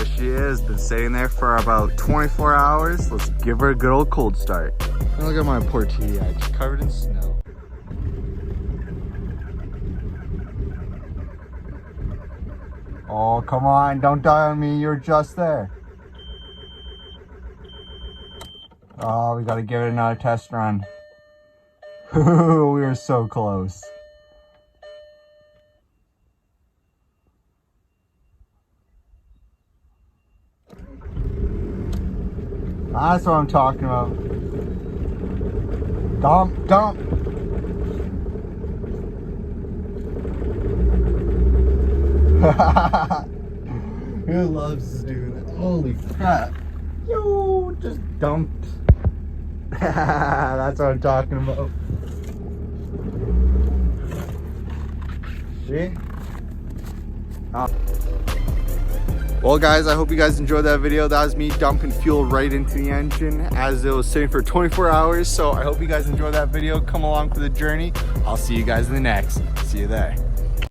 There she is, been sitting there for about 24 hours. Let's give her a good old cold start. And look at my poor Tdi, just covered in snow. Oh, come on, don't die on me, you're just there. Oh, we gotta give it another test run. We were so close. That's what I'm talking about. Dump, dump. Who loves doing that? Holy crap. Yo, just dumped. That's what I'm talking about. See? Well guys, I hope you guys enjoyed that video. That was me dumping fuel right into the engine as it was sitting for 24 hours. So I hope you guys enjoyed that video. Come along for the journey. I'll see you guys in the next. See you there.